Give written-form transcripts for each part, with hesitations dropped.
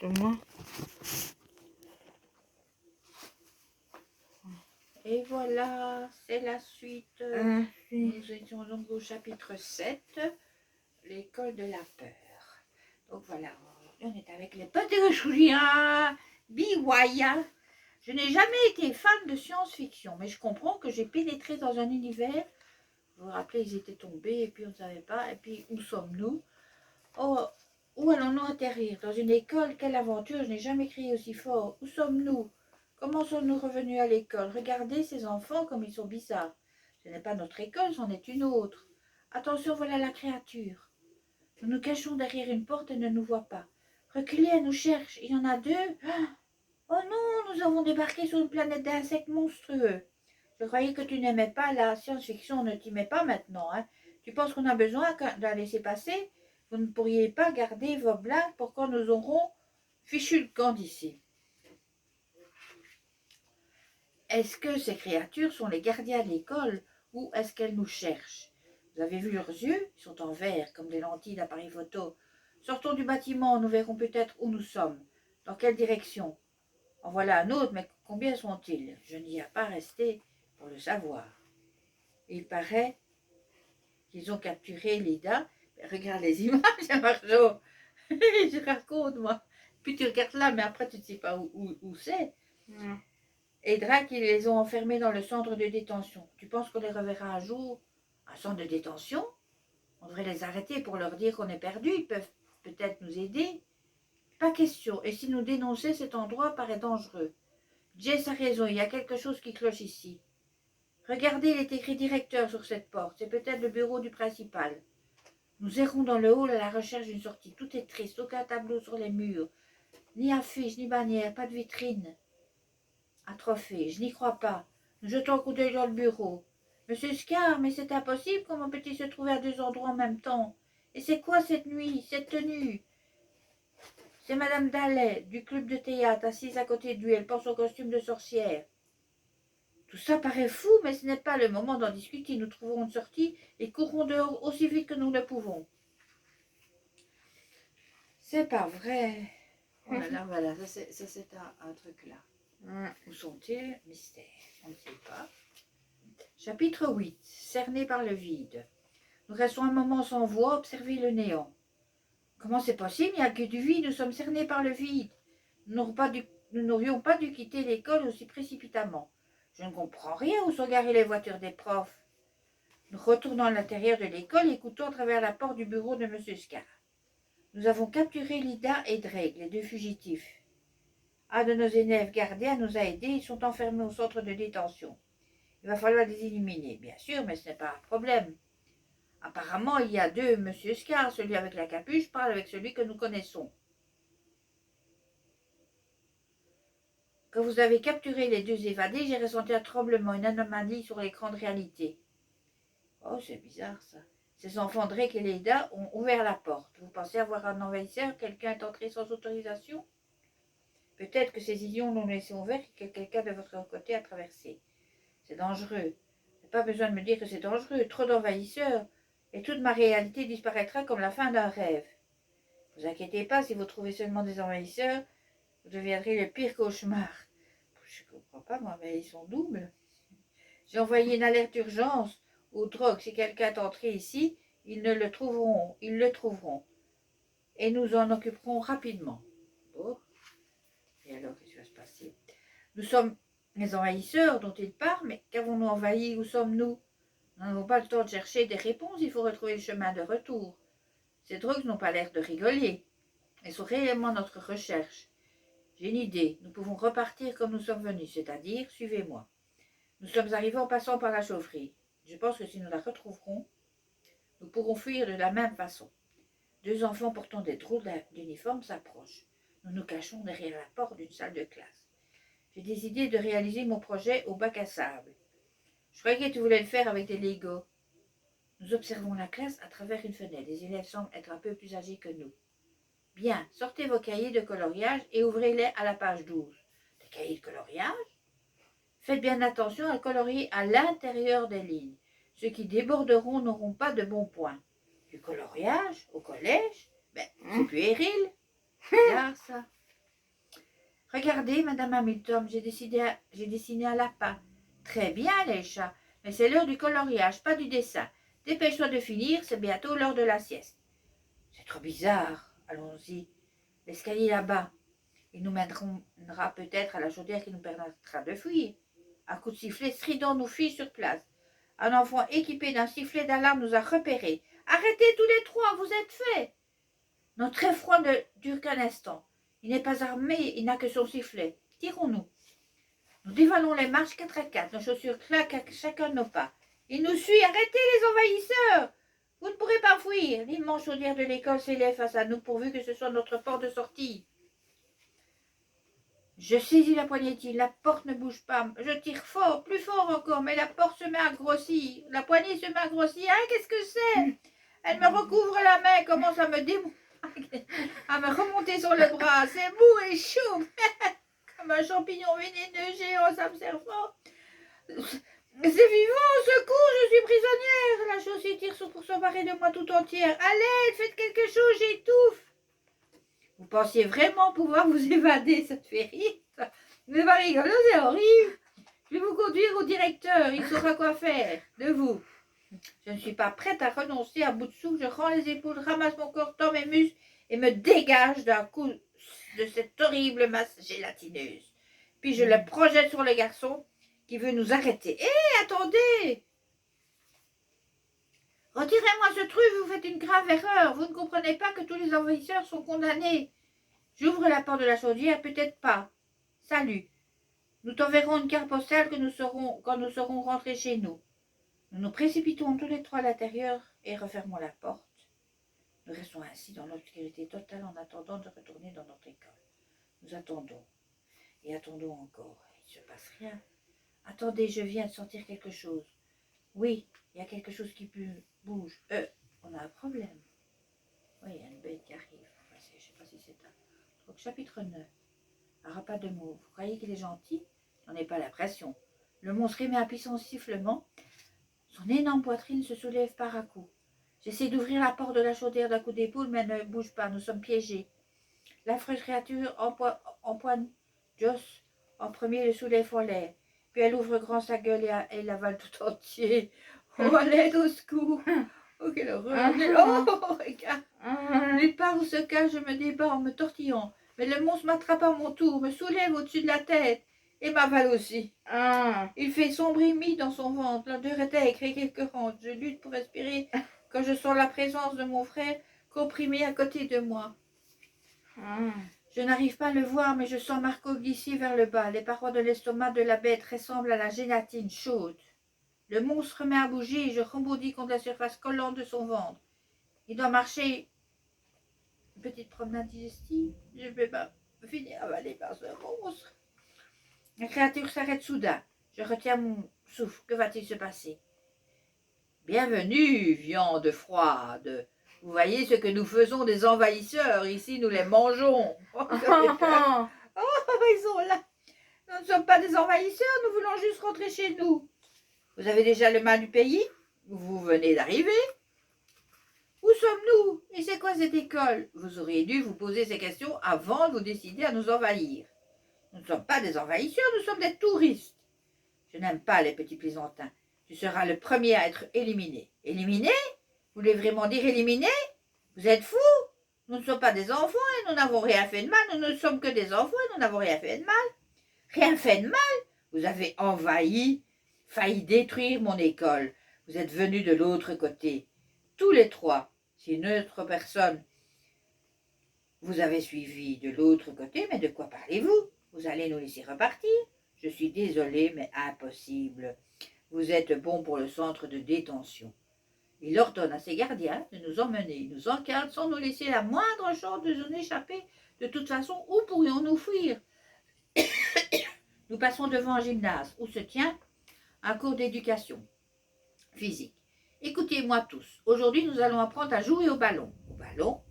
exactement. Et voilà, c'est la suite. Nous étions donc au chapitre 7, l'école de la peur. Donc voilà, on est avec les potes de Julien, Biwaya. Je n'ai jamais été fan de science-fiction, mais je comprends que j'ai pénétré dans un univers. Vous vous rappelez, ils étaient tombés et puis on ne savait pas. Et puis, où sommes-nous? Oh, où allons-nous atterrir? Dans une école? Quelle aventure! Je n'ai jamais crié aussi fort. Où sommes-nous? Comment sommes-nous revenus à l'école? Regardez ces enfants comme ils sont bizarres. Ce n'est pas notre école, c'en est une autre. Attention, voilà la créature. Nous nous cachons derrière une porte et ne nous voit pas. Reculez, elle nous cherche. Il y en a deux. Oh non, nous avons débarqué sur une planète d'insectes monstrueux. Je croyais que tu n'aimais pas la science-fiction, ne t'y mets pas maintenant. Hein. Tu penses qu'on a besoin de la laisser passer? Vous ne pourriez pas garder vos blagues pour quand nous aurons fichu le camp d'ici. Est-ce que ces créatures sont les gardiens de l'école ou est-ce qu'elles nous cherchent? Vous avez vu leurs yeux? Ils sont en verre, comme des lentilles d'appareil photo. Sortons du bâtiment, nous verrons peut-être où nous sommes. Dans quelle direction? En voilà un autre, mais combien sont-ils? Je n'y ai pas resté pour le savoir. Il paraît qu'ils ont capturé Lida. Regarde les images, Marjo. Je raconte, moi. Puis tu regardes là, mais après tu ne sais pas où c'est. Et Drac, ils les ont enfermés dans le centre de détention. Tu penses qu'on les reverra un jour? Un centre de détention? On devrait les arrêter pour leur dire qu'on est perdu. Ils peuvent peut-être nous aider. Pas question. Et si nous dénoncer, cet endroit paraît dangereux. Jess a raison, il y a quelque chose qui cloche ici. Regardez, il est écrit directeur sur cette porte. C'est peut-être le bureau du principal. Nous errons dans le hall à la recherche d'une sortie. Tout est triste, aucun tableau sur les murs. Ni affiche, ni bannière, pas de vitrine. Un trophée, je n'y crois pas. Nous jetons un coup d'œil dans le bureau. Monsieur Scar, mais c'est impossible, comment peut-il se trouver à deux endroits en même temps? Et c'est quoi cette nuit, cette tenue? C'est Madame Dallet, du club de théâtre, assise à côté de lui. Elle porte son costume de sorcière. Tout ça paraît fou, mais ce n'est pas le moment d'en discuter. Nous trouverons une sortie et courrons dehors aussi vite que nous le pouvons. C'est pas vrai. Oh là là, voilà, ça c'est un truc là. Où sont-ils? Mystère, on ne sait pas. Chapitre 8. Cerné par le vide. Nous restons un moment sans voix, observer le néant. Comment c'est possible? Il n'y a que du vide, nous sommes cernés par le vide. Nous n'aurions pas dû quitter l'école aussi précipitamment. Je ne comprends rien où sont garées les voitures des profs. Nous retournons à l'intérieur de l'école et écoutons à travers la porte du bureau de M. Scar. Nous avons capturé Lida et Drake, les deux fugitifs. Un de nos élèves gardiens nous a aidés, ils sont enfermés au centre de détention. Il va falloir les éliminer, bien sûr, mais ce n'est pas un problème. Apparemment, il y a deux M. Scar, celui avec la capuche parle avec celui que nous connaissons. Quand vous avez capturé les deux évadés, j'ai ressenti un tremblement, une anomalie sur l'écran de réalité. Oh, c'est bizarre ça. Ces enfants Drake et Leda ont ouvert la porte. Vous pensez avoir un envahisseur? Quelqu'un est entré sans autorisation? Peut-être que ces idiots l'ont laissé ouvert et que quelqu'un de votre côté a traversé. C'est dangereux. Vous n'avez pas besoin de me dire que c'est dangereux. Trop d'envahisseurs. Et toute ma réalité disparaîtra comme la fin d'un rêve. Ne vous inquiétez pas, si vous trouvez seulement des envahisseurs, vous deviendrez le pire cauchemar. Je ne comprends pas, moi, mais ils sont doubles. J'ai envoyé une alerte d'urgence aux drogues. Si quelqu'un est entré ici, ils le trouveront. Et nous en occuperons rapidement. Bon. Et alors, qu'est-ce qui va se passer? Nous sommes les envahisseurs dont il parle, mais qu'avons-nous envahi? Où sommes-nous? Nous n'avons pas le temps de chercher des réponses, il faut retrouver le chemin de retour. Ces drogues n'ont pas l'air de rigoler. Elles sont réellement notre recherche. J'ai une idée. Nous pouvons repartir comme nous sommes venus, c'est-à-dire, suivez-moi. Nous sommes arrivés en passant par la chaufferie. Je pense que si nous la retrouverons, nous pourrons fuir de la même façon. Deux enfants portant des drôles d'uniformes s'approchent. Nous nous cachons derrière la porte d'une salle de classe. J'ai décidé de réaliser mon projet au bac à sable. Je croyais que tu voulais le faire avec des Legos. Nous observons la classe à travers une fenêtre. Les élèves semblent être un peu plus âgés que nous. Bien, sortez vos cahiers de coloriage et ouvrez-les à la page 12. Des cahiers de coloriage? Faites bien attention à colorier à l'intérieur des lignes. Ceux qui déborderont n'auront pas de bons points. Du coloriage au collège? Ben, c'est puéril. Bizarre ça. Regardez, Madame Hamilton, j'ai dessiné un lapin. Très bien, les chats, mais c'est l'heure du coloriage, pas du dessin. Dépêche-toi de finir, c'est bientôt l'heure de la sieste. C'est trop bizarre. Allons-y. L'escalier là-bas. Il nous mènera peut-être à la chaudière qui nous permettra de fuir. Un coup de sifflet strident nous fit sur place. Un enfant équipé d'un sifflet d'alarme nous a repérés. Arrêtez tous les trois, vous êtes faits. Notre effroi ne dure qu'un instant. Il n'est pas armé, il n'a que son sifflet. Tirons-nous. Nous dévalons les marches 4 à 4, nos chaussures claquent à chacun de nos pas. Il nous suit, arrêtez les envahisseurs. Vous ne pourrez pas fuir. L'immense chaudière de l'école s'élève face à nous pourvu que ce soit notre porte de sortie. Je saisis la poignée, la porte ne bouge pas. Je tire fort, plus fort encore, mais la porte se met à grossir. La poignée se met à grossir. Ah, qu'est-ce que c'est? Elle me recouvre la main, commence à à me remonter sur le bras. C'est mou et chaud, comme un champignon vénéneux géant, ça me serpent. C'est vivant, au secours, je suis prisonnière. La chaussée tire pour s'emparer de moi tout entière. Allez, faites quelque chose, j'étouffe. Vous pensiez vraiment pouvoir vous évader, ça te fait rire? Vous n'êtes pas rigolo, c'est horrible. Je vais vous conduire au directeur, il saura quoi faire de vous. Je ne suis pas prête à renoncer à bout de souffle. Je rends les épaules, ramasse mon corps, tends mes muscles et me dégage d'un coup de cette horrible masse gélatineuse. Puis je le projette sur le garçon qui veut nous arrêter. Hé, attendez! Retirez-moi ce truc, vous faites une grave erreur. Vous ne comprenez pas que tous les envahisseurs sont condamnés. J'ouvre la porte de la chaudière, peut-être pas. Salut. Nous t'enverrons une carte postale quand nous serons rentrés chez nous. Nous nous précipitons tous les trois à l'intérieur et refermons la porte. Nous restons ainsi dans l'obscurité totale en attendant de retourner dans notre école. Nous attendons et attendons encore. Il ne se passe rien. Attendez, je viens de sentir quelque chose. Oui, il y a quelque chose qui bouge. On a un problème. Oui, il y a une bête qui arrive. Je ne sais pas si c'est un. Donc, chapitre 9. Un repas de mauve. Vous croyez qu'il est gentil? J'en ai pas l'impression. Le monstre émet un puissant sifflement. Son énorme poitrine se soulève par à coups. J'essaie d'ouvrir la porte de la chaudière d'un coup d'épaule, mais elle ne bouge pas. Nous sommes piégés. L'affreuse créature empoigne Joss en premier, le soulève en l'air. Puis elle ouvre grand sa gueule et elle l'avale tout entier. Oh, à l'aide, au secours! Oh, quelle horreur! Oh, regarde! Nulle part où se cache, je me débat en me tortillant. Mais le monstre m'attrape à mon tour, me soulève au-dessus de la tête et m'avale aussi. Il fait sombre et humide dans son ventre. L'odeur est aigre et écœurante. Je lutte pour respirer quand je sens la présence de mon frère comprimé à côté de moi. Je n'arrive pas à le voir, mais je sens Marco glisser vers le bas. Les parois de l'estomac de la bête ressemblent à la gélatine chaude. Le monstre met à bouger et je rebondis contre la surface collante de son ventre. Il doit marcher. Une petite promenade digestive. Je ne vais pas finir avalé par ce monstre. La créature s'arrête soudain. Je retiens mon souffle. Que va-t-il se passer? Bienvenue, viande froide. Vous voyez ce que nous faisons des envahisseurs. Ici, nous les mangeons. Oh, ils sont là. Nous ne sommes pas des envahisseurs. Nous voulons juste rentrer chez nous. Vous avez déjà le mal du pays? Vous venez d'arriver? Où sommes-nous? Et c'est quoi cette école? Vous auriez dû vous poser ces questions avant de vous décider à nous envahir. Nous ne sommes pas des envahisseurs, nous sommes des touristes. Je n'aime pas les petits plaisantins. Tu seras le premier à être éliminé. Éliminé? Vous voulez vraiment dire éliminé? Vous êtes fous? Nous ne sommes pas des enfants et nous n'avons rien fait de mal. Nous ne sommes que des enfants et nous n'avons rien fait de mal. Rien fait de mal? Vous avez envahi, failli détruire mon école. Vous êtes venus de l'autre côté. Tous les trois. Si une autre personne vous avez suivi de l'autre côté, mais de quoi parlez-vous? Vous allez nous laisser repartir? Je suis désolé, mais impossible. Vous êtes bon pour le centre de détention. Il ordonne à ses gardiens de nous emmener. Il nous encadre sans nous laisser la moindre chance de nous échapper. De toute façon, où pourrions-nous fuir? Nous passons devant un gymnase où se tient un cours d'éducation physique. Écoutez-moi tous. Aujourd'hui, nous allons apprendre à jouer au ballon. Au ballon.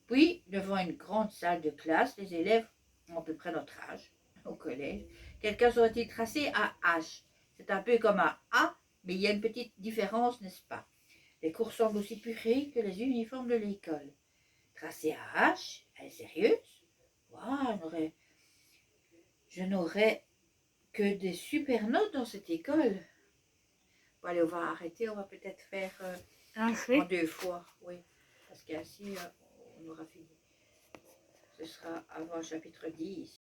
Puis, devant une grande salle de classe, les élèves ont à peu près notre âge, au collège. Quelqu'un saurait-il tracé un H? C'est un peu comme un A, mais il y a une petite différence, n'est-ce pas? Les cours semblent aussi purés que les uniformes de l'école. Tracer un H? Elle est sérieuse? Waouh, je n'aurai que des super notes dans cette école. Bon, allez, on va arrêter, on va peut-être faire en 2 fois, oui, parce qu'ainsi on aura fini. Ce sera avant le chapitre 10.